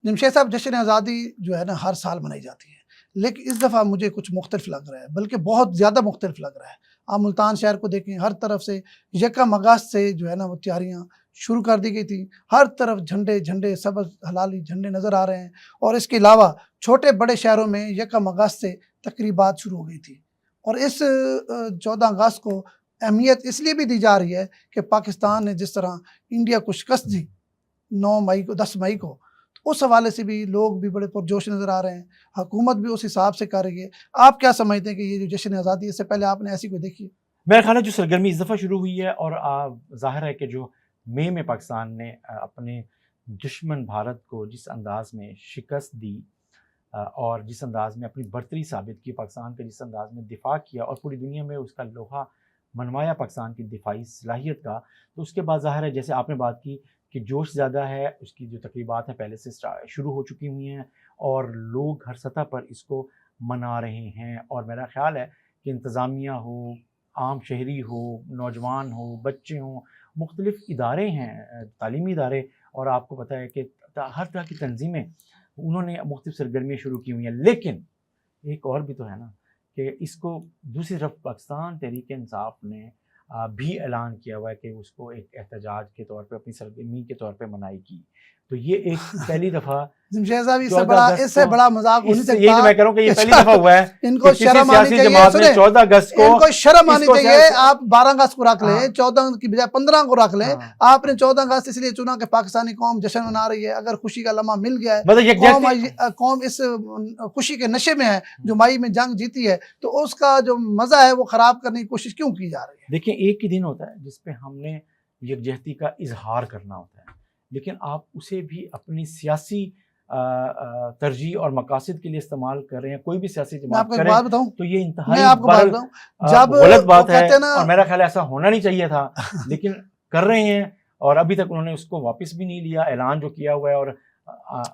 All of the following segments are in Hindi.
जमशेद साहब, जश्न आज़ादी जो है ना हर साल मनाई जाती है, लेकिन इस दफ़ा मुझे कुछ मुख्तलिफ लग रहा है, बल्कि बहुत ज़्यादा मुख्तलिफ लग रहा है। आप मुल्तान शहर को देखें, हर तरफ से यकम अगस्त से जो है ना वो तैयारियाँ शुरू कर दी गई थी। हर तरफ झंडे झंडे सब्ज़ हलाली झंडे नज़र आ रहे हैं, और इसके अलावा छोटे बड़े शहरों में यकम अगस्त से तकरीबात शुरू हो गई थी। और इस 14 अगस्त को अहमियत इसलिए भी दी जा रही है कि पाकिस्तान ने जिस तरह इंडिया को शिकस्त दी 9 मई को, 10 मई को, तो उस हवाले से भी लोग भी बड़े पुरजोश नज़र आ रहे हैं। हुकूमत भी उस हिसाब से कर रही है। आप क्या समझते हैं कि ये जो जश्न आज़ादी, इससे पहले आपने ऐसी कोई देखी है? मेरा ख्याल है जो सरगर्मी इस दफ़ा शुरू हुई है, और ज़ाहिर है कि जो मई में पाकिस्तान ने अपने दुश्मन भारत को जिस अंदाज़ में शिकस्त दी, और जिस अंदाज़ में अपनी बर्तरी साबित की, पाकिस्तान का जिस अंदाज़ में दिफा किया और पूरी दुनिया में उसका लोहा मनवाया पाकिस्तान की दिफाई सलाहियत का, तो उसके बाद ज़ाहिर है जैसे आपने बात की कि जोश ज़्यादा है, उसकी जो तकरीबात हैं पहले से शुरू हो चुकी हुई हैं, और लोग हर सतह पर इसको मना रहे हैं। और मेरा ख़्याल है कि इंतज़ामिया हो, आम शहरी हो, नौजवान हो, बच्चे हों, मुख्तलिफ़ इदारे हैं, तालीमी इदारे, और आपको पता है कि हर तरह की तंजीमें उन्होंने मुख्तलिफ़ सरगर्मियाँ शुरू की हुई हैं। लेकिन एक और भी तो है ना कि इसको दूसरी तरफ पाकिस्तान तहरीक-ए-इंसाफ ने भी ऐलान किया हुआ है कि उसको एक एहतजाज के तौर पे, अपनी सरगर्मी के तौर पे मनाएगी। तो ये एक पहली दफ़ा जमशेद साहब, 14 इससे अगस्त बड़ा मजाक हो नहीं को, यही तो मैं कह रहा हूँ कि ये पहली दफ़ा हुआ है इनको कि किसी शर्म आनी सियासी चाहिए। जमात ने सुने, 14 अगस्त को, इनको शर्म आनी इसको चाहिए। आप 12 अगस्त को रख लें, हाँ, 14 की बजाय 15 को रख लें। हाँ, आपने 14 अगस्त इसलिए चुना कि पाकिस्तानी कौम जश्न मना रही है। अगर खुशी का लम्हा मिल गया है, मतलब कौम इस खुशी के नशे में है जो मई में जंग जीती है, तो उसका जो मजा है वो खराब करने की कोशिश क्यों की जा रही है? देखिए, एक ही दिन होता है जिसपे हमने यकजहती का इजहार करना होता है, लेकिन आप उसे भी अपनी सियासी तरजीह और मकासद के लिए इस्तेमाल कर रहे हैं, कोई भी सियासी मैं जमात आपको एक करे, बात बताऊं, तो ये मैं इंतहाई आपको बात बताऊं, जब गलत वो बात है, कहते हैं ना, और मेरा ख्याल है ऐसा होना नहीं चाहिए था, लेकिन कर रहे हैं, और अभी तक उन्होंने उसको वापस भी नहीं लिया, ऐलान जो किया हुआ है, और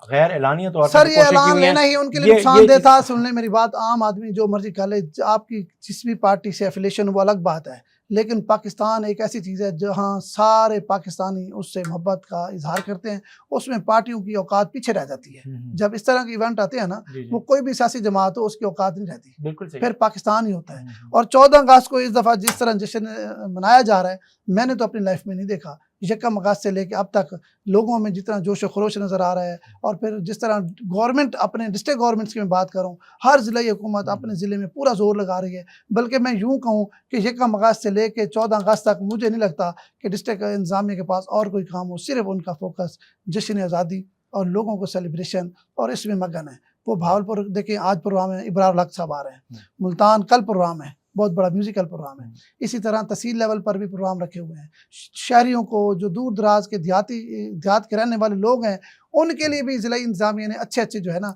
गैर ऐलानिया तौर पर सर ये कोशिश की ऐलान हुई लेना है, ही उनके लिए नुकसानदेह था। सुन लें मेरी बात, आम आदमी जो मर्जी कर ले, आपकी जिस भी पार्टी से एफिलेशन वो अलग बात है, लेकिन पाकिस्तान एक ऐसी चीज़ है जहां सारे पाकिस्तानी उससे मोहब्बत का इजहार करते हैं। उसमें पार्टियों की औकात पीछे रह जाती है। जब इस तरह के इवेंट आते हैं ना, वो कोई भी सियासी जमात हो उसकी औकात नहीं रहती, बिल्कुल सही, फिर पाकिस्तान ही होता है। और 14 अगस्त को इस दफ़ा जिस तरह जश्न मनाया जा रहा है, मैंने तो अपनी लाइफ में नहीं देखा। यकम अगस्त से लेकर अब तक लोगों में जितना जोश व खरोश नज़र आ रहा है, और फिर जिस तरह गवर्नमेंट, अपने डिस्ट्रिक्ट गवर्नमेंट्स की मैं बात करूँ, हर ज़िले हुकूमत अपने ज़िले में पूरा जोर लगा रही है। बल्कि मैं यूँ कहूँ कि यकम अगस्त से लेकर 14 अगस्त तक मुझे नहीं लगता कि डिस्ट्रिक्ट इंतजामिया के पास और कोई काम हो। सिर्फ उनका फोकस जश्न आज़ादी और लोगों को सेलिब्रेशन और इसमें मगन है। वो भावलपुर देखें, आज प्रोग्राम है, इब्रार हक साहब आ रहे हैं। मुल्तान कल प्रोग्राम है, बहुत बड़ा म्यूजिकल प्रोग्राम है। इसी तरह तहसील लेवल पर भी प्रोग्राम रखे हुए हैं। शहरियों को, जो दूर दराज के देहात के रहने वाले लोग हैं, उनके लिए भी ज़िला इंतजामिया ने अच्छे अच्छे जो है ना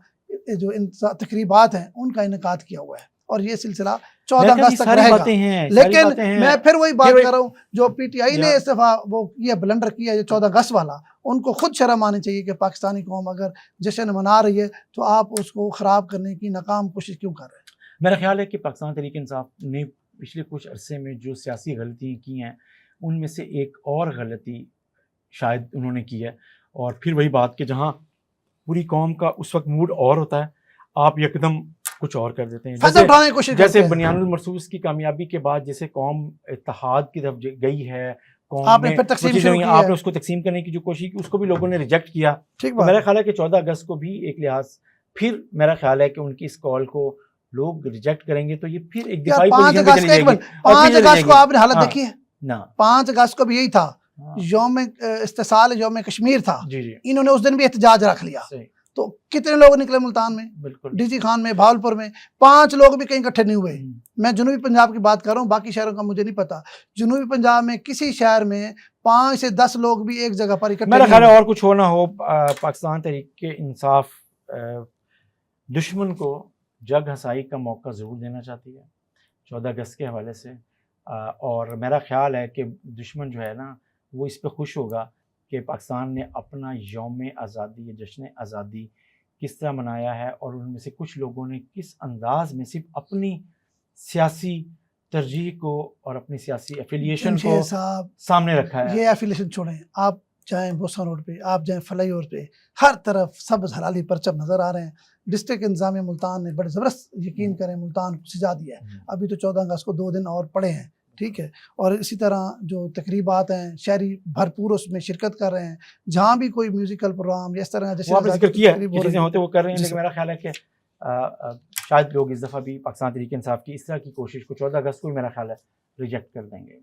जो तकरीबात हैं उनका इनकाद किया हुआ है, और ये सिलसिला 14 अगस्त तक रहेगा। लेकिन मैं फिर वही बात कर रहा हूँ, जो PTI ने इस दफ़ा वो ये ब्लंडर किया है 14 अगस्त वाला, उनको खुद शर्म आनी चाहिए कि पाकिस्तानी कौम अगर जश्न मना रही है तो आप उसको ख़राब करने की नाकाम कोशिश क्यों कर रहे हैं? मेरा ख्याल है कि पाकिस्तान तहरीक-ए-इंसाफ ने पिछले कुछ अरसे में जो सियासी गलतियाँ की हैं, उनमें से एक और गलती शायद उन्होंने की है, और फिर वही बात कि जहाँ पूरी कौम का उस वक्त मूड और होता है, आप यकदम कुछ और कर देते हैं। जैसे बुनियानुल मरसूस की कामयाबी के बाद जैसे कौम इत्तेहाद की तरफ गई है, कौम आपने आपने उसको तकसीम करने की जो कोशिश की, उसको भी लोगों ने रिजेक्ट किया। तो मेरा ख्याल है कि 14 अगस्त को भी एक लिहाज, फिर मेरा ख्याल है कि उनकी इस कॉल को लोग रिजेक्ट करेंगे, तो ये फिर एक दिफाई पोजीशन पे चली जाएगी। 5 अगस्त को आपने हालत देखी है ना, 5 अगस्त को भी यही था, यौम इस्तिसाल, यौम कश्मीर था। इन्होंने उस दिन भी एहतजाज रख लिया, तो कितने लोग निकले मुल्तान में, डीजी खान में, भावलपुर में, 5 लोग भी कहीं इकट्ठे नहीं हुए। मैं जनूबी पंजाब की बात कर रहा हूँ, बाकी शहरों का मुझे नहीं पता। जनूबी पंजाब में किसी शहर में 5 से 10 लोग भी एक जगह पर इकट्ठे, मेरा ख्याल है और कुछ हो ना हो, पाकिस्तान तहरीक-ए-इंसाफ दुश्मन को जग हसाई का मौका ज़रूर देना चाहती है 14 अगस्त के हवाले से, और मेरा ख्याल है कि दुश्मन जो है ना वो इस पे खुश होगा कि पाकिस्तान ने अपना यौम आज़ादी या जश्न आज़ादी किस तरह मनाया है, और उनमें से कुछ लोगों ने किस अंदाज में सिर्फ अपनी सियासी तरजीह को और अपनी सियासी एफिलिएशन को सामने रखा है। ये एफिलिएशन छोड़ें, आप चाहे बोसा रोड पे, आप जाएँ फलाई रोड पे, हर तरफ सब हलाली परचम नज़र आ रहे हैं। डिस्ट्रिक्ट इंतज़ामिया मुल्तान ने बड़े ज़बरदस्त यकीन करें मुल्तान को सजा दिया है। अभी तो 14 अगस्त को 2 दिन और पड़े हैं, ठीक है? और इसी तरह जो तकरीबात हैं, शहरी भरपूर उसमें शिरकत कर रहे हैं। जहाँ भी कोई म्यूज़िकल प्रोग्राम या इस तरह जैसे वो आपने ज़िक्र किया है तकरीब कि हो चीज़ें रही होते है। वो कर रहे हैं, जी लेकिन सर। मेरा ख्याल है कि शायद लोग इस दफ़ा भी पाकिस्तान तहरीक इंसाफ की इस तरह की कोशिश को 14 अगस्त को ही मेरा ख्याल है रिजेक्ट कर देंगे।